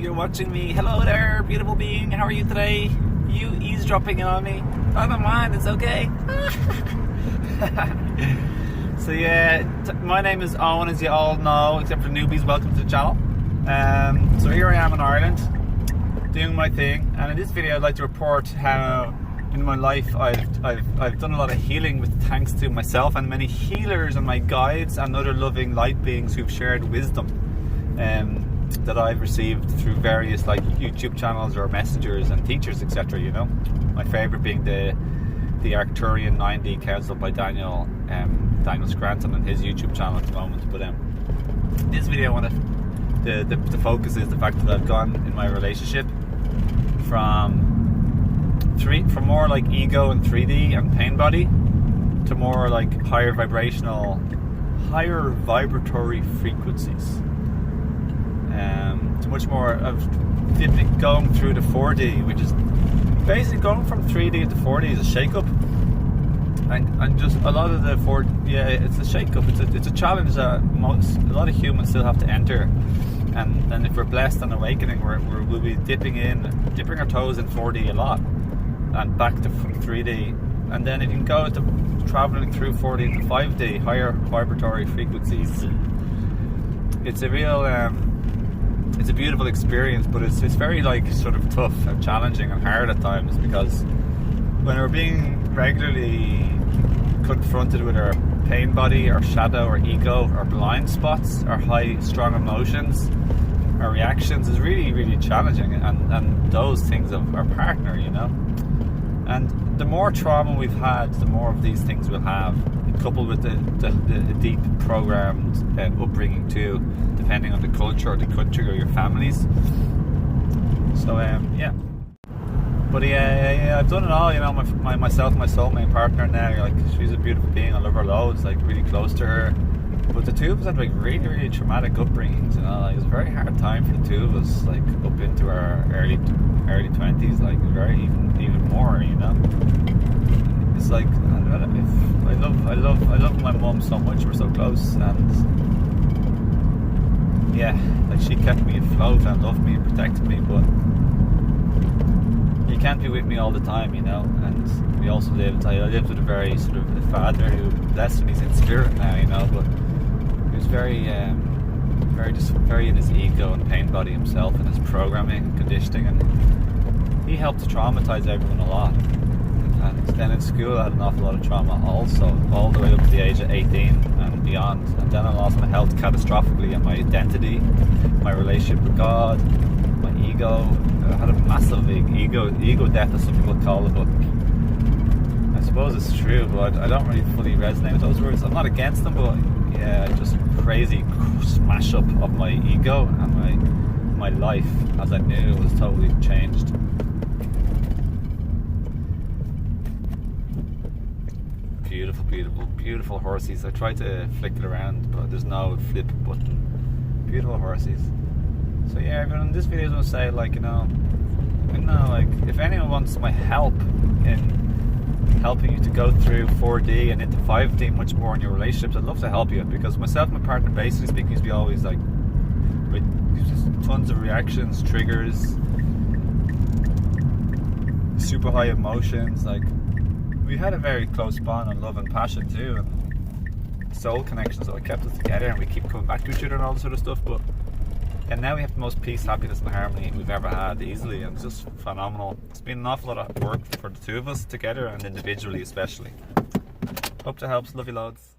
you're watching me. Hello there, beautiful being. How are you today? You eavesdropping in on me? I don't mind, it's okay. So yeah, my name is Owen, as you all know, except for newbies, welcome to the channel. So here I am in Ireland, doing my thing, and in this video I'd like to report how in my life I've done a lot of healing with thanks to myself and many healers and my guides and other loving light beings who've shared wisdom that I've received through various like YouTube channels or messengers and teachers, etc. You know, my favourite being the Arcturian 9D Council by Daniel Scranton and his YouTube channel at the moment. But this video, the focus is the fact that I've gone in my relationship from more like ego and 3D and pain body to more like higher vibratory frequencies. To much more of going through the 4D, which is basically going from 3D to 4D is a shake-up. And just a lot of the it's a shake-up. It's a challenge that a lot of humans still have to enter. And if we're blessed and awakening, we'll be dipping our toes in 4D a lot, and back to 3D. And then if you can go to traveling through 4D to 5D, higher vibratory frequencies, it's a real, it's a beautiful experience. But it's very like sort of tough and challenging and hard at times, because when we're being regularly confronted with our pain body, our shadow, our ego, our blind spots, our high strong emotions, our reactions is really, really challenging, and those things of our partner, you know. And the more trauma we've had, the more of these things we'll have, coupled with the deep programmed upbringing too, depending on the culture or the country or your families. So yeah. But yeah, I've done it all, you know. Myself, my soulmate partner now, like, she's a beautiful being. I love her loads, like, really close to her. But the two of us had like really, really traumatic upbringings, you know. Like, it was a very hard time for the two of us, like up into our early 20s, like very even more, you know. It's like I love my mum so much. We're so close, and yeah, like she kept me afloat and loved me and protected me, but you can't be with me all the time, you know. And we also I lived with a very sort of a father who, blessed me, he's in spirit now, you know, but he was very in his ego and pain body himself, and his programming and conditioning, and he helped to traumatize everyone a lot. And then in school I had an awful lot of trauma also, all the way up to the age of 18 and beyond. And then I lost my health catastrophically, and my identity, my relationship with God, my ego. I had a massive ego death, as some people call it, but I suppose it's true, but I don't really fully resonate with those words. I'm not against them, but yeah, just crazy smash up of my ego and my life as I knew it was totally changed. Beautiful, beautiful, beautiful horses. I tried to flick it around, but there's no flip button. Beautiful horses. So yeah, everyone, in this video is going to say, like, you know, like, if anyone wants my help in helping you to go through 4D and into 5D much more in your relationships, I'd love to help you, because myself and my partner, basically speaking, used to be always like with just tons of reactions, triggers, super high emotions. Like, we had a very close bond and love and passion too, and soul connections that kept us together, and we keep coming back to each other and all this sort of stuff. But and now we have the most peace, happiness and harmony we've ever had, easily, and it's just phenomenal. It's been an awful lot of work for the two of us together and individually especially. Hope that helps. Love you loads.